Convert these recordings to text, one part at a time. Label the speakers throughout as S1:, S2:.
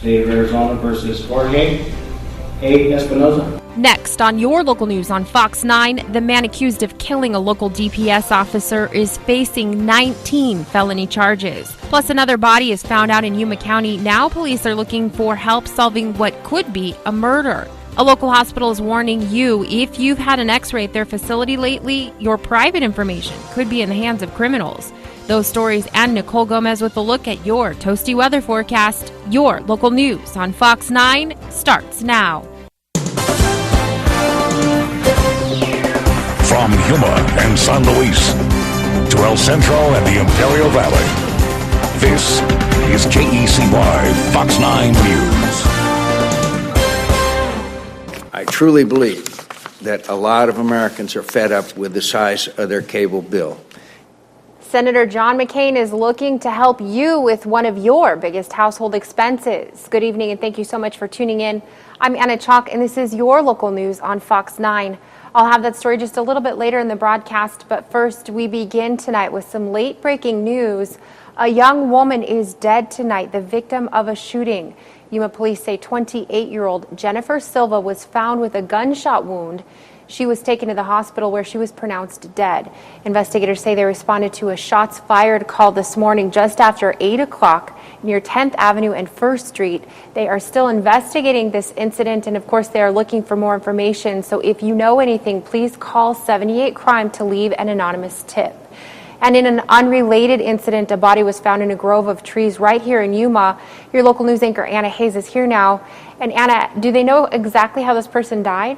S1: State of Arizona versus Jorge A. Espinoza.
S2: Next on your local news on Fox 9, the man accused of killing a local DPS officer is facing 19 felony charges. Plus, another body is found out in Yuma County. Now police are looking for help solving what could be a murder. A local hospital is warning you, if you've had an x-ray at their facility lately, your private information could be in the hands of criminals. Those stories and Nicole Gomez with a look at your toasty weather forecast. Your local news on Fox 9 starts now.
S3: From Yuma and San Luis to El Centro and the Imperial Valley, this is KECY Fox 9 News.
S4: I truly believe that a lot of Americans are fed up with the size of their cable bill.
S5: Senator John McCain is looking to help you with one of your biggest household expenses. Good evening and thank you so much for tuning in. I'm Anna Chalk and this is your local news on Fox 9. I'll have that story just a little bit later in the broadcast, but first we begin tonight with some late breaking news. A young woman is dead tonight, the victim of a shooting. Yuma police say 28-year-old Jennifer Silva was found with a gunshot wound. She was taken to the hospital where she was pronounced dead. Investigators say they responded to a shots fired call this morning just after 8 o'clock near 10th Avenue and 1st Street. They are still investigating this incident, and of course they are looking for more information. So if you know anything, please call 78 Crime to leave an anonymous tip. And in an unrelated incident, a body was found in a grove of trees right here in Yuma. Your local news anchor Anna Hayes is here now. And Anna, do they know exactly how this person died?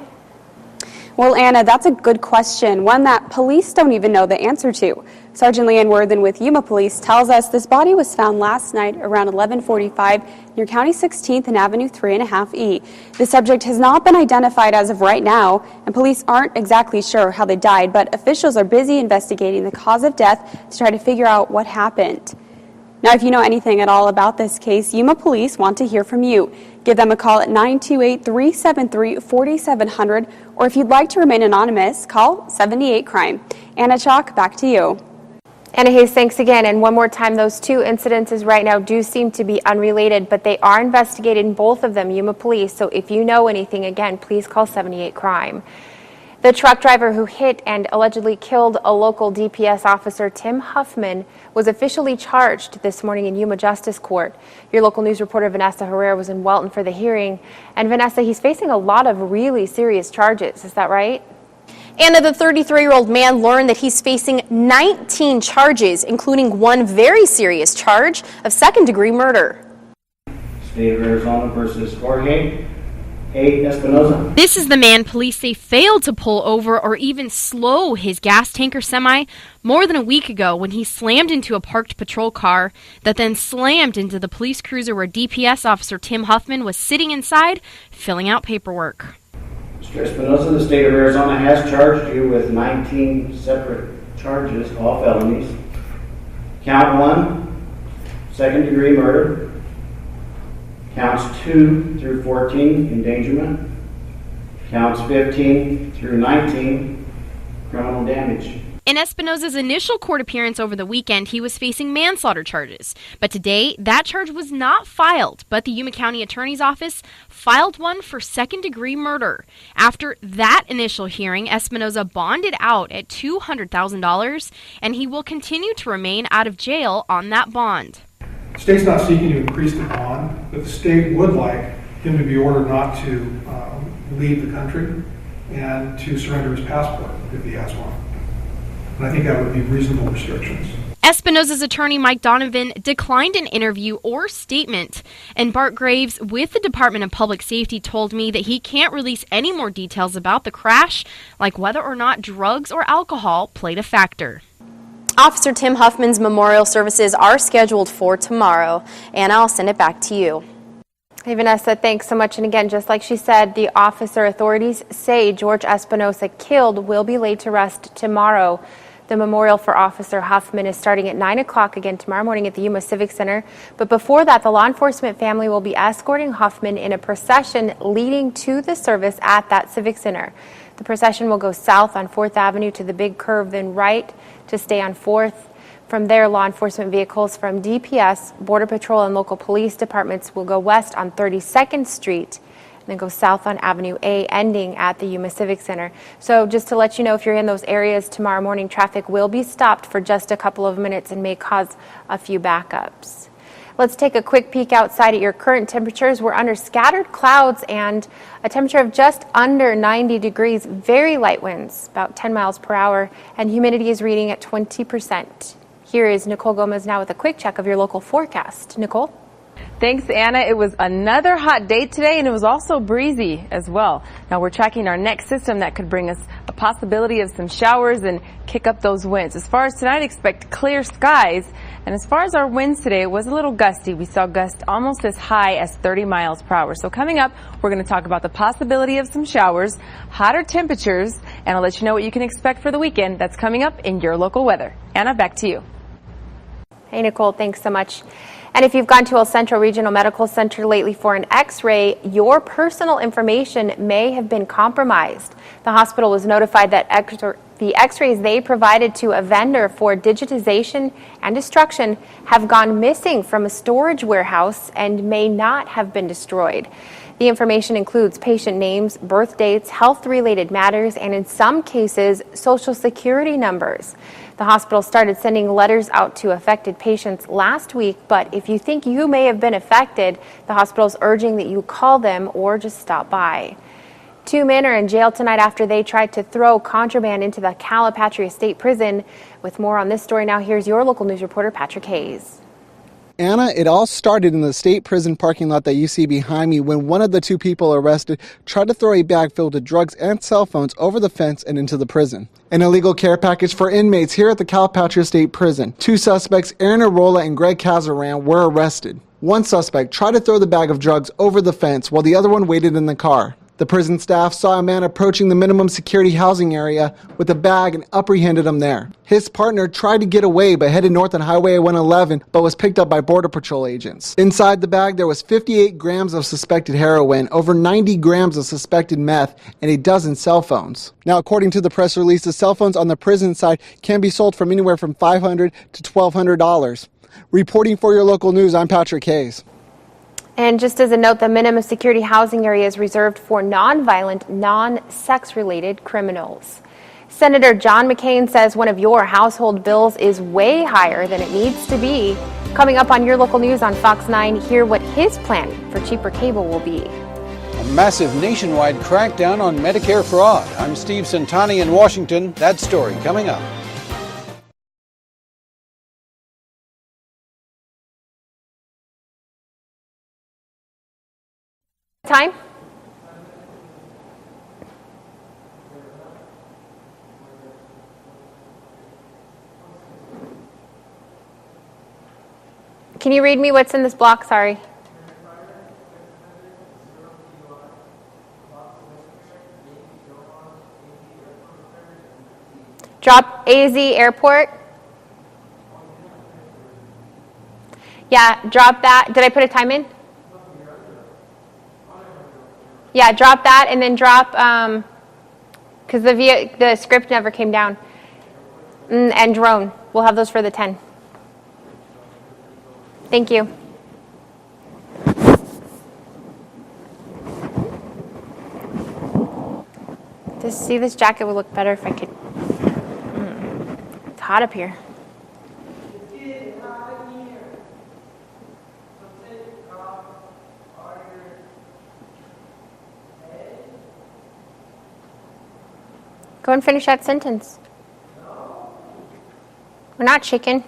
S6: Well, Anna, that's a good question, one that police don't even know the answer to. Sergeant Leanne Worthen with Yuma Police tells us this body was found last night around 11:45 near County 16th and Avenue 3.5E. The subject has not been identified as of right now, and police aren't exactly sure how they died, but officials are busy investigating the cause of death to try to figure out what happened. Now, if you know anything at all about this case, Yuma Police want to hear from you. Give them a call at 928-373-4700, or if you'd like to remain anonymous, call 78 Crime. Anna Chalk, back to you.
S5: Anna Hayes, thanks again. And one more time, those two incidences right now do seem to be unrelated, but they are investigating both of them, Yuma Police. So if you know anything, again, please call 78 Crime. The truck driver who hit and allegedly killed a local DPS officer, Tim Huffman, was officially charged this morning in Yuma Justice Court. Your local news reporter Vanessa Herrera was in Welton for the hearing. And Vanessa, he's facing a lot of really serious charges. Is that right?
S7: Anna, the 33-year-old man learned that he's facing 19 charges, including one very serious charge of second-degree murder.
S1: State of Arizona versus Jorge A. Espinoza.
S2: This is the man police say failed to pull over or even slow his gas tanker semi more than a week ago when he slammed into a parked patrol car that then slammed into the police cruiser where DPS officer Tim Huffman was sitting inside filling out paperwork.
S1: Mr. Espinoza, the state of Arizona has charged you with 19 separate charges, all felonies. Count 1, second-degree murder. Counts 2 through 14, endangerment. Counts 15 through 19, criminal damage.
S2: In Espinoza's initial court appearance over the weekend, he was facing manslaughter charges. But today, that charge was not filed, but the Yuma County Attorney's Office filed one for second-degree murder. After that initial hearing, Espinoza bonded out at $200,000, and he will continue to remain out of jail on that bond.
S8: The state's not seeking to increase the bond, but the state would like him to be ordered not to leave the country and to surrender his passport if he has one. And I think that would be reasonable restrictions.
S2: Espinoza's attorney, Mike Donovan, declined an interview or statement, and Bart Graves with the Department of Public Safety told me that he can't release any more details about the crash, like whether or not drugs or alcohol played a factor.
S7: Officer Tim Huffman's memorial services are scheduled for tomorrow. Anna, I'll send it back to you.
S5: Hey, Vanessa, thanks so much. And again, just like she said, the officer authorities say George Espinoza killed will be laid to rest tomorrow. The memorial for Officer Huffman is starting at 9 o'clock again tomorrow morning at the Yuma Civic Center. But before that, the law enforcement family will be escorting Huffman in a procession leading to the service at that Civic Center. The procession will go south on 4th Avenue to the big curve, then right to stay on 4th. From there, law enforcement vehicles from DPS, Border Patrol, and local police departments will go west on 32nd Street and then go south on Avenue A, ending at the Yuma Civic Center. So just to let you know, if you're in those areas tomorrow morning, traffic will be stopped for just a couple of minutes and may cause a few backups. Let's take a quick peek outside at your current temperatures. We're under scattered clouds and a temperature of just under 90 degrees, very light winds, about 10 miles per hour, and humidity is reading at 20%. Here is Nicole Gomez now with a quick check of your local forecast. Nicole?
S9: Thanks, Anna. It was another hot day today, and it was also breezy as well. Now we're tracking our next system that could bring us a possibility of some showers and kick up those winds. As far as tonight, expect clear skies. And as far as our winds today, it was a little gusty. We saw gusts almost as high as 30 miles per hour. So coming up, we're going to talk about the possibility of some showers, hotter temperatures, and I'll let you know what you can expect for the weekend. That's coming up in your local weather. Anna, back to you.
S5: Hey, Nicole, thanks so much. And if you've gone to El Centro Regional Medical Center lately for an x-ray, your personal information may have been compromised. The hospital was notified that the x-rays they provided to a vendor for digitization and destruction have gone missing from a storage warehouse and may not have been destroyed. The information includes patient names, birth dates, health-related matters, and in some cases, social security numbers. The hospital started sending letters out to affected patients last week, but if you think you may have been affected, the hospital is urging that you call them or just stop by. 2 men are in jail tonight after they tried to throw contraband into the Calipatria State Prison. With more on this story now, here's your local news reporter, Patrick Hayes.
S10: Anna, it all started in the state prison parking lot that you see behind me when one of the 2 people arrested tried to throw a bag filled with drugs and cell phones over the fence and into the prison. An illegal care package for inmates here at the Calipatria State Prison. 2 suspects, Aaron Arola and Greg Cazaran, were arrested. One suspect tried to throw the bag of drugs over the fence while the other one waited in the car. The prison staff saw a man approaching the minimum security housing area with a bag and apprehended him there. His partner tried to get away but headed north on Highway 111 but was picked up by Border Patrol agents. Inside the bag there was 58 grams of suspected heroin, over 90 grams of suspected meth, and a dozen cell phones. Now, according to the press release, the cell phones on the prison side can be sold from anywhere from $500 to $1,200. Reporting for your local news, I'm Patrick Hayes.
S5: And just as a note, the minimum security housing area is reserved for non-violent, non-sex-related criminals. Senator John McCain says one of your household bills is way higher than it needs to be. Coming up on your local news on Fox 9, hear what his plan for cheaper cable will be.
S11: A massive nationwide crackdown on Medicare fraud. I'm Steve Santani in Washington. That story coming up.
S5: Time? Can you read me what's in this block? Sorry. Drop AZ Airport. Yeah, drop that. Did I put a time in? Yeah, drop that and then drop, because the script never came down. And drone. We'll have those for the 10. Thank you. This jacket would look better if I could. It's hot up here. Go and finish that sentence. We're not chicken.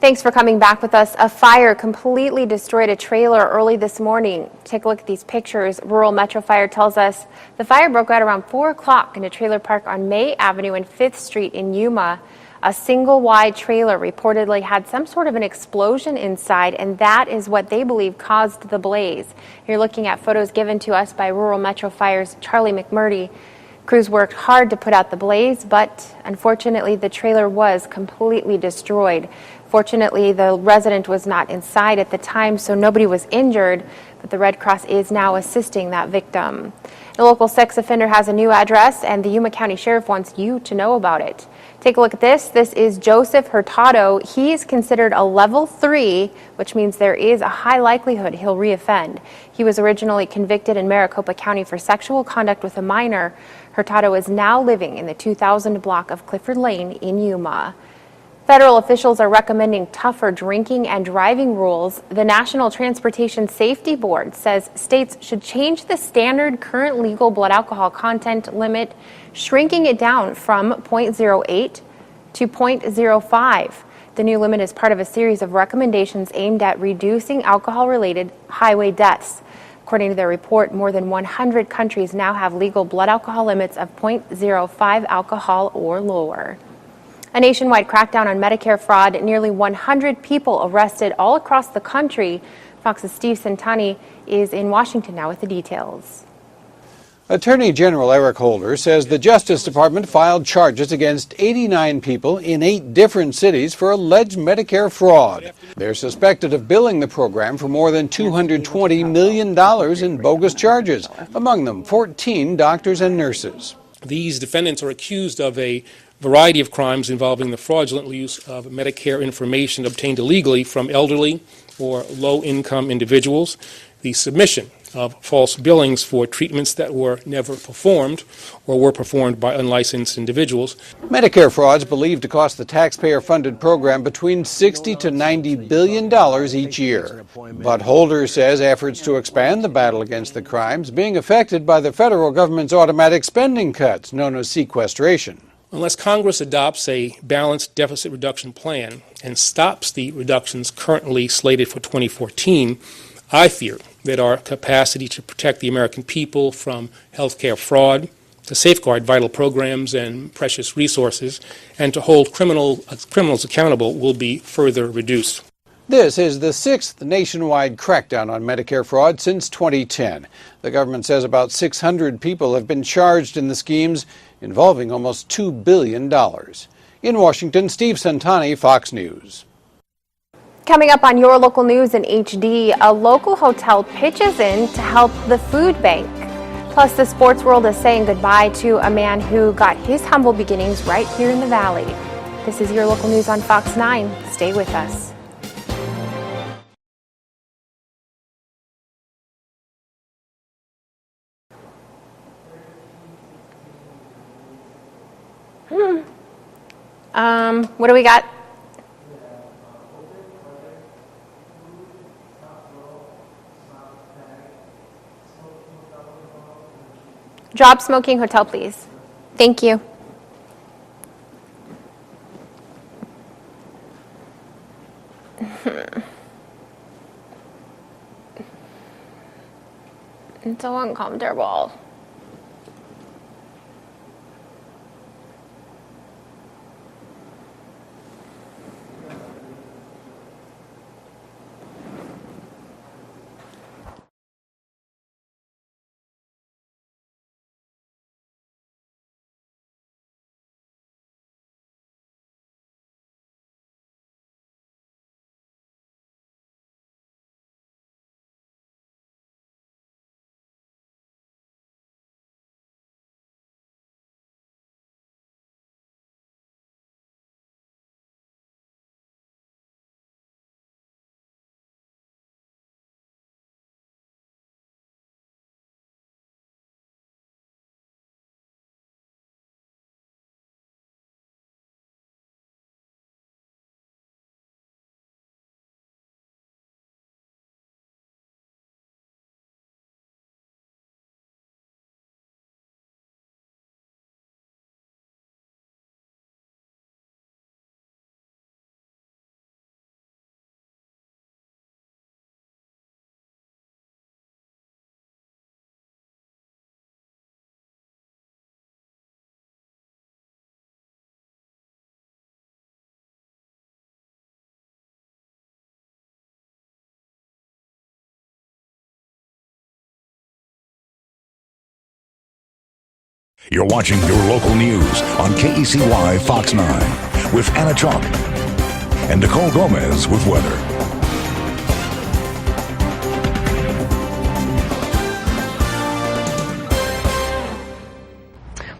S5: Thanks for coming back with us. A fire completely destroyed a trailer early this morning. Take a look at these pictures. Rural Metro Fire tells us the fire broke out around 4 o'clock in a trailer park on May Avenue and 5th Street in Yuma. A single wide trailer reportedly had some sort of an explosion inside, and that is what they believe caused the blaze. You're looking at photos given to us by Rural Metro Fire's Charlie McMurdy. Crews worked hard to put out the blaze, but unfortunately the trailer was completely destroyed. Fortunately, the resident was not inside at the time, so nobody was injured, but the Red Cross is now assisting that victim. The local sex offender has a new address, and the Yuma County Sheriff wants you to know about it. Take a look at this. This is Joseph Hurtado. He is considered a level 3, which means there is a high likelihood he'll reoffend. He was originally convicted in Maricopa County for sexual conduct with a minor. Hurtado is now living in the 2000 block of Clifford Lane in Yuma. Federal officials are recommending tougher drinking and driving rules. The National Transportation Safety Board says states should change the standard current legal blood alcohol content limit, shrinking it down from 0.08 to 0.05. The new limit is part of a series of recommendations aimed at reducing alcohol-related highway deaths. According to their report, more than 100 countries now have legal blood alcohol limits of 0.05 alcohol or lower. A nationwide crackdown on Medicare fraud, nearly 100 people arrested all across the country. Fox's Steve Centani is in Washington now with the details.
S11: Attorney General Eric Holder says the Justice Department filed charges against 89 people in 8 different cities for alleged Medicare fraud. They're suspected of billing the program for more than $220 million in bogus charges, among them 14 doctors and nurses.
S12: These defendants are accused of a variety of crimes involving the fraudulent use of Medicare information obtained illegally from elderly or low-income individuals, the submission of false billings for treatments that were never performed or were performed by unlicensed individuals.
S11: Medicare fraud is believed to cost the taxpayer-funded program between $60 to $90 billion each year. But Holder says efforts to expand the battle against the crimes being affected by the federal government's automatic spending cuts, known as sequestration.
S12: Unless Congress adopts a balanced deficit reduction plan and stops the reductions currently slated for 2014, I fear that our capacity to protect the American people from healthcare fraud, to safeguard vital programs and precious resources, and to hold criminals accountable will be further reduced.
S11: This is the 6th nationwide crackdown on Medicare fraud since 2010. The government says about 600 people have been charged in the schemes involving almost $2 billion. In Washington, Steve Centani, Fox News.
S5: Coming up on Your Local News in HD, a local hotel pitches in to help the food bank. Plus, the sports world is saying goodbye to a man who got his humble beginnings right here in the Valley. This is Your Local News on Fox 9. Stay with us. What do we got? Drop smoking hotel, please. Thank you. It's so uncomfortable.
S3: You're watching your local news on KECY Fox 9 with Anna Chalk and Nicole Gomez with weather.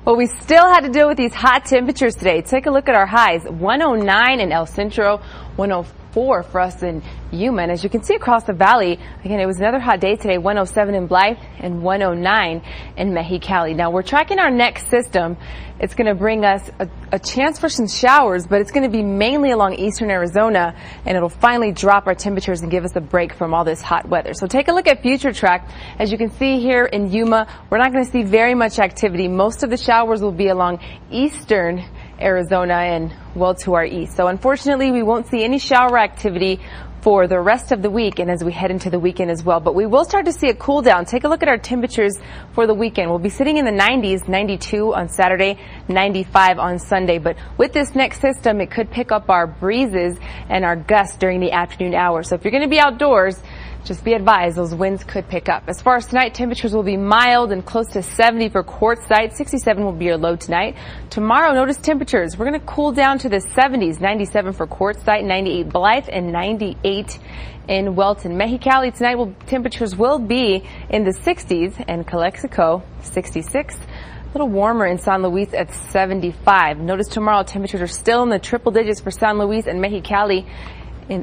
S9: Well, we still had to deal with these hot temperatures today. Take a look at our highs. 109 in El Centro, 104 for us in Yuma. And as you can see across the valley, again, it was another hot day today, 107 in Blythe and 109 in Mexicali. Now, we're tracking our next system. It's going to bring us a chance for some showers, but it's going to be mainly along eastern Arizona, and it'll finally drop our temperatures and give us a break from all this hot weather. So take a look at Future Track. As you can see here in Yuma, we're not going to see very much activity. Most of the showers will be along eastern Arizona and well to our east. So unfortunately, we won't see any shower activity for the rest of the week and as we head into the weekend as well. But we will start to see a cool down. Take a look at our temperatures for the weekend. We'll be sitting in the 90s, 92 on Saturday, 95 on Sunday. But with this next system, it could pick up our breezes and our gusts during the afternoon hours. So if you're going to be outdoors, just be advised, those winds could pick up. As far as tonight, temperatures will be mild and close to 70 for Quartzsite. 67 will be your low tonight. Tomorrow, notice temperatures. We're going to cool down to the 70s. 97 for Quartzsite, 98 Blythe, and 98 in Welton. Mexicali tonight, temperatures will be in the 60s, and Calexico, 66. A little warmer in San Luis at 75. Notice tomorrow, temperatures are still in the triple digits for San Luis and Mexicali.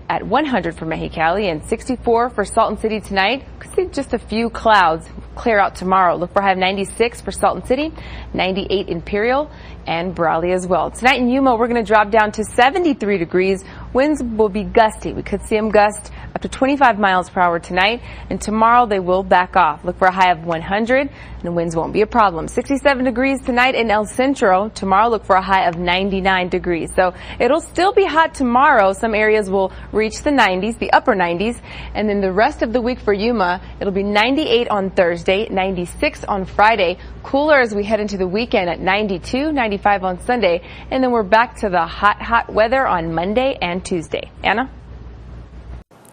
S9: At 100 for Mexicali and 64 for Salton City tonight. Could see just a few clouds clear out tomorrow. Look for a high of 96 for Salton City, 98 Imperial, and Brawley as well. Tonight in Yuma, we're going to drop down to 73 degrees. Winds will be gusty. We could see them gust up to 25 miles per hour tonight, and tomorrow they will back off. Look for a high of 100, and the winds won't be a problem. 67 degrees tonight in El Centro. Tomorrow, look for a high of 99 degrees. So it'll still be hot tomorrow. Some areas will reach the 90s, the upper 90s, and then the rest of the week for Yuma, it'll be 98 on Thursday, 96 on Friday, cooler as we head into the weekend at 92, 95 on Sunday, and then we're back to the hot weather on Monday and Tuesday. Anna?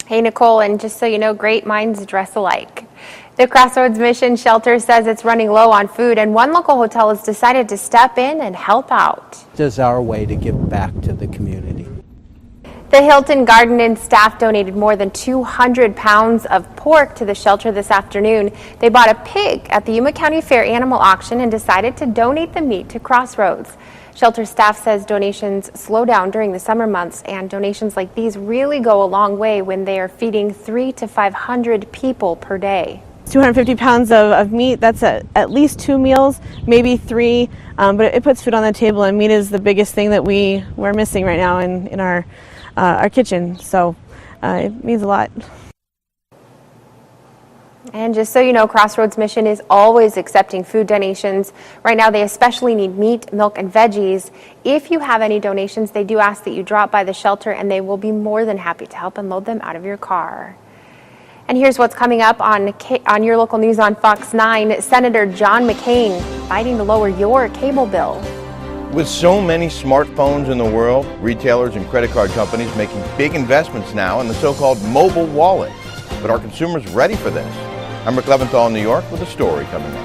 S5: Hey, Nicole, and just so you know, great minds dress alike. The Crossroads Mission Shelter says it's running low on food, and one local hotel has decided to step in and help out.
S13: This is our way to give back to the community.
S5: The Hilton Garden Inn staff donated more than 200 pounds of pork to the shelter this afternoon. They bought a pig at the Yuma County Fair Animal Auction and decided to donate the meat to Crossroads. Shelter staff says donations slow down during the summer months, and donations like these really go a long way when they are feeding 300 to 500 people per day.
S14: 250 pounds of meat, that's at least 2 meals, maybe 3, but it puts food on the table, and meat is the biggest thing that we're missing right now in our kitchen, so it means a lot.
S5: And just so you know, Crossroads Mission is always accepting food donations. Right now, they especially need meat, milk, and veggies. If you have any donations, they do ask that you drop by the shelter, and they will be more than happy to help unload them out of your car. And here's what's coming up on your local news on Fox 9. Senator John McCain fighting to lower your cable bill.
S15: With so many smartphones in the world, retailers and credit card companies making big investments now in the so-called mobile wallet. But are consumers ready for this? I'm Rick Leventhal in New York with a story coming up.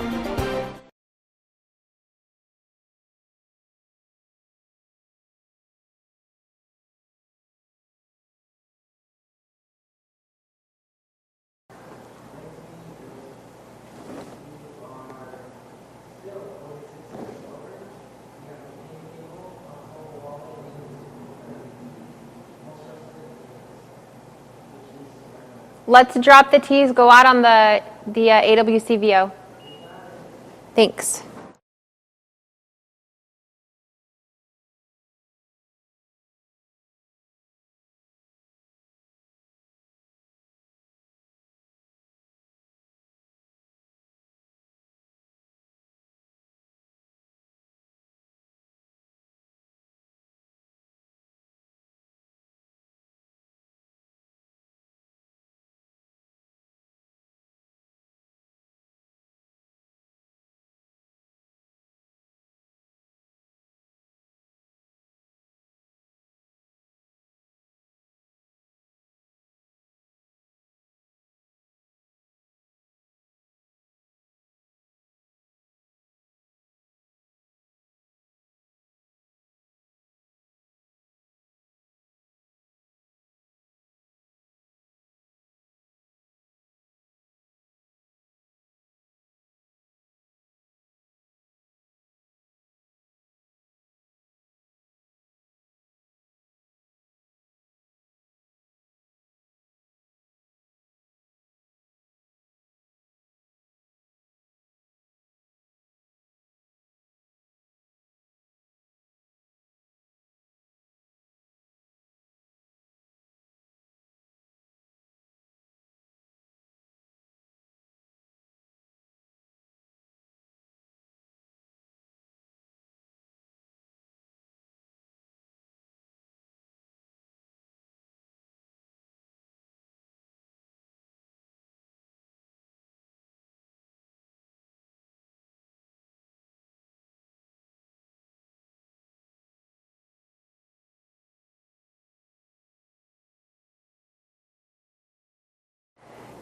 S5: Let's drop the T's, go out on the AWCVO. Thanks.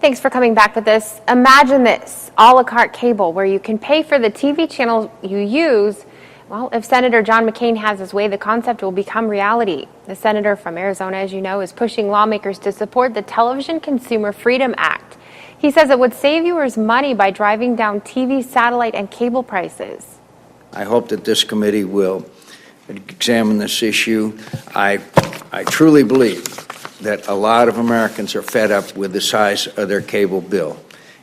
S5: Thanks for coming back with this. Imagine this, a la carte cable where you can pay for the TV channel you use. Well, if Senator John McCain has his way, the concept will become reality. The senator from Arizona, as you know, is pushing lawmakers to support the Television Consumer Freedom Act. He says it would save viewers money by driving down TV, satellite, and cable prices.
S4: I hope that this committee will examine this issue. I truly believe that a lot of Americans are fed up with the size of their cable bill.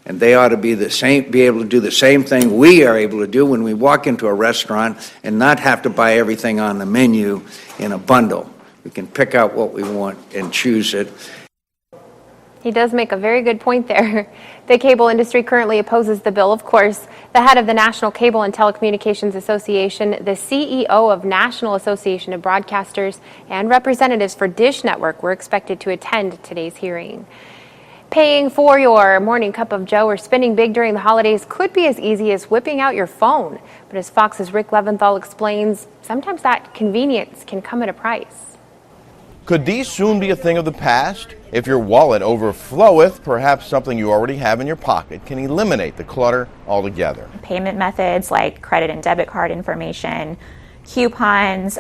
S4: And they ought to be able to do the same thing we are able to do when we walk into a restaurant and not have to buy everything on the menu in a bundle. We can pick out what we want and choose it.
S5: He does make a very good point there. The cable industry currently opposes the bill, of course. The head of the National Cable and Telecommunications Association, the CEO of National Association of Broadcasters, and representatives for Dish Network were expected to attend today's hearing. Paying for your morning cup of joe or spending big during the holidays could be as easy as whipping out your phone. But as Fox's Rick Leventhal explains, sometimes that convenience can come at a price.
S15: Could these soon be a thing of the past? If your wallet overfloweth, perhaps something you already have in your pocket can eliminate the clutter altogether.
S16: Payment methods like credit and debit card information, coupons,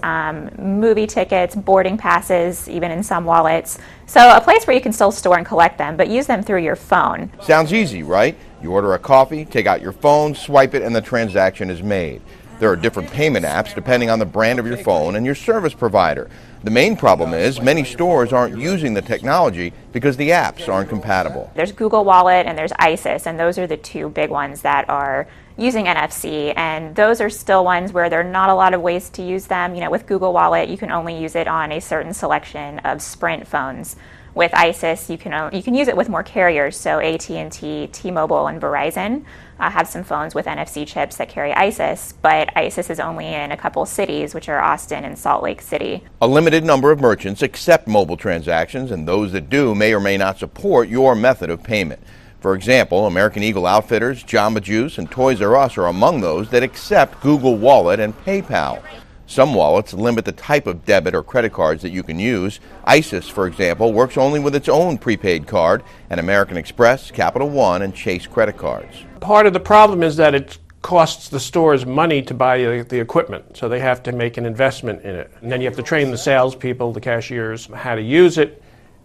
S16: movie tickets, boarding passes, even in some wallets. So a place where you can still store and collect them, but use them through your phone.
S15: Sounds easy, right? You order a coffee, take out your phone, swipe it, and the transaction is made. There are different payment apps depending on the brand of your phone and your service provider. The main problem is many stores aren't using the technology because the apps aren't compatible.
S16: There's Google Wallet and there's ISIS, and those are the two big ones that are using NFC, and those are still ones where there are not a lot of ways to use them. You know, with Google Wallet, you can only use it on a certain selection of Sprint phones. With ISIS, you can use it with more carriers, so AT&T, T-Mobile, and Verizon have some phones with NFC chips that carry ISIS, but ISIS is only in a couple cities, which are Austin and Salt Lake City.
S15: A limited number of merchants accept mobile transactions, and those that do may or may not support your method of payment. For example, American Eagle Outfitters, Jamba Juice, and Toys R Us are among those that accept Google Wallet and PayPal. Some wallets limit the type of debit or credit cards that you can use. ISIS, for example, works only with its own prepaid card, and American Express, Capital One, and Chase credit cards.
S17: Part of the problem is that it costs the stores money to buy the equipment, so they have to make an investment in it. And then you have to train the salespeople, the cashiers, how to use it.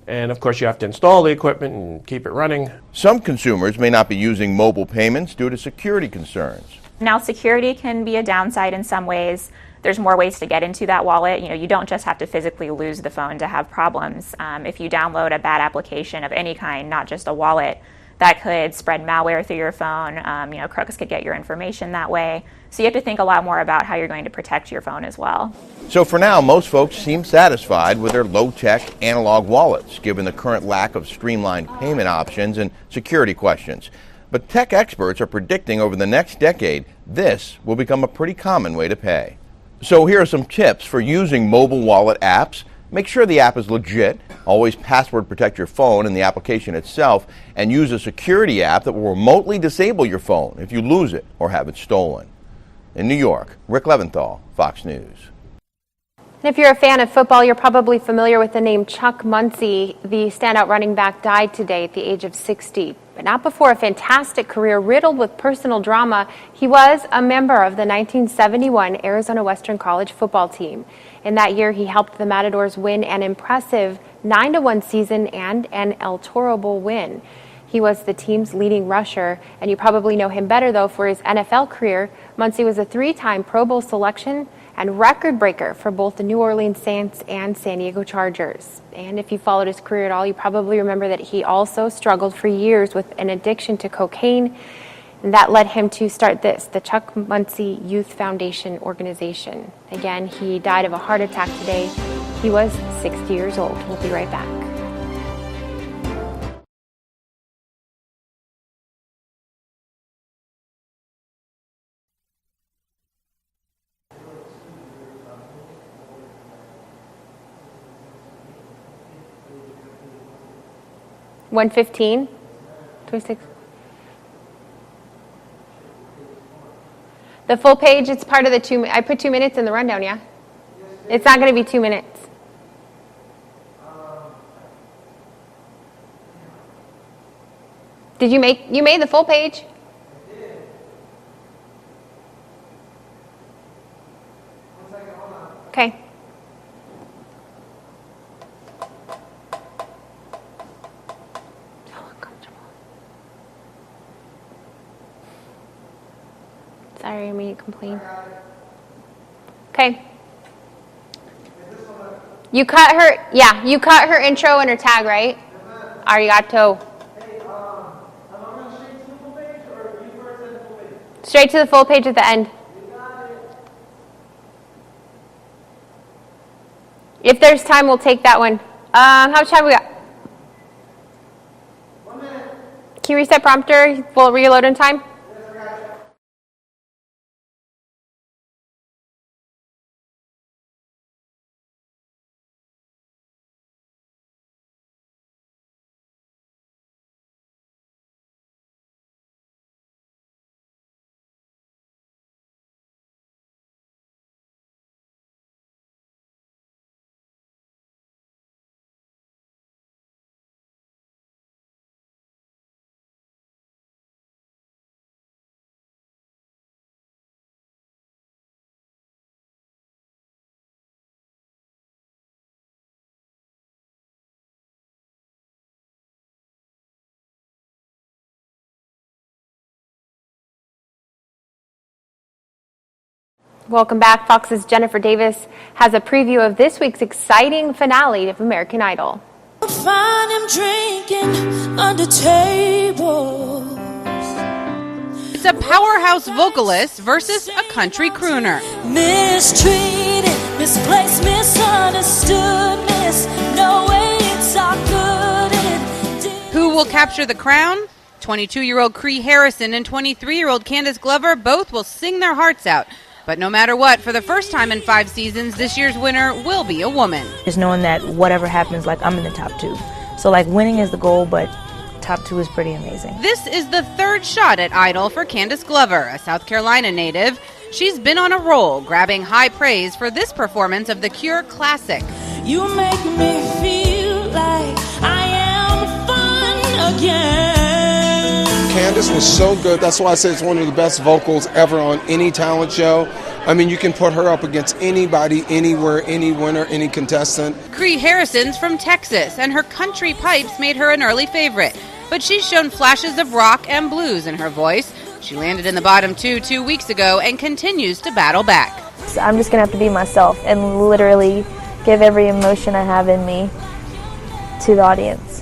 S17: And of course you have to install the equipment and keep it running.
S15: Some consumers may not be using mobile payments due to security concerns.
S16: Now, security can be a downside in some ways. There's more ways to get into that wallet. You know, you don't just have to physically lose the phone to have problems. If you download a bad application of any kind, not just a wallet, that could spread malware through your phone. You know, crooks could get your information that way. So you have to think a lot more about how you're going to protect your phone as well.
S15: So for now, most folks seem satisfied with their low-tech analog wallets, given the current lack of streamlined payment options and security questions. But tech experts are predicting over the next decade, this will become a pretty common way to pay. So here are some tips for using mobile wallet apps. Make sure the app is legit. Always password protect your phone and the application itself, and use a security app that will remotely disable your phone if you lose it or have it stolen. In New York, Rick Leventhal, Fox News.
S5: If you're a fan of football, you're probably familiar with the name Chuck Muncie. The standout running back died today at the age of 60. But not before a fantastic career riddled with personal drama. He was a member of the 1971 Arizona Western College football team. In that year, he helped the Matadors win an impressive 9-1 season and an El Toro Bowl win. He was the team's leading rusher, and you probably know him better, though, for his NFL career. Muncie was a 3-time Pro Bowl selection and record breaker for both the New Orleans Saints and San Diego Chargers. And if you followed his career at all, you probably remember that he also struggled for years with an addiction to cocaine, and that led him to start the Chuck Muncie Youth Foundation organization. Again, he died of a heart attack today. He was 60 years old. We'll be right back. $115, 26. The full page, it's part of the 2 minutes. I put 2 minutes in the rundown, yeah? It's not going to be 2 minutes. Did you made the full page? Okay. Sorry, I made you complain. Okay. You cut her intro and her tag, right? Arigato. Straight to the full page at the end. If there's time, we'll take that one. How much time we got? 1 minute. Can you reset prompter? Will it reload in time? Welcome back. Fox's Jennifer Davis has a preview of this week's exciting finale of American Idol.
S18: Find him drinking under tables.
S19: It's a powerhouse vocalist versus a country crooner.
S18: Mistreated, misplaced, misunderstood, no way it's all good.
S19: Who will capture the crown? 22-year-old Cree Harrison and 23-year-old Candace Glover both will sing their hearts out. But no matter what, for the first time in 5 seasons, this year's winner will be a woman.
S20: Just knowing that whatever happens, like, I'm in the top 2. So, like, winning is the goal, but top 2 is pretty amazing.
S19: This is the 3rd shot at Idol for Candace Glover, a South Carolina native. She's been on a roll, grabbing high praise for this performance of the Cure classic.
S18: You make me feel like I am fun again.
S21: Candace was so good. That's why I say it's one of the best vocals ever on any talent show. I mean, you can put her up against anybody, anywhere, any winner, any contestant.
S19: Cree Harrison's from Texas, and her country pipes made her an early favorite. But she's shown flashes of rock and blues in her voice. She landed in the bottom 2 weeks ago and continues to battle back.
S20: So I'm just going to have to be myself and literally give every emotion I have in me to the audience.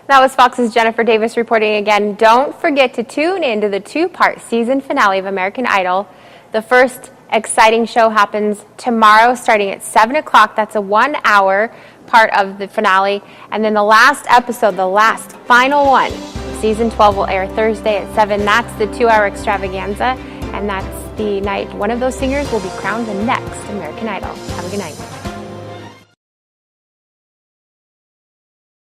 S5: That was Fox's Jennifer Davis reporting again. Don't forget to tune in to the 2-part season finale of American Idol. The first exciting show happens tomorrow starting at 7 o'clock. That's a 1-hour part of the finale. And then the last episode, the last final one, season 12 will air Thursday at 7. That's the 2-hour extravaganza. And that's the night one of those singers will be crowned the next American Idol. Have a good night.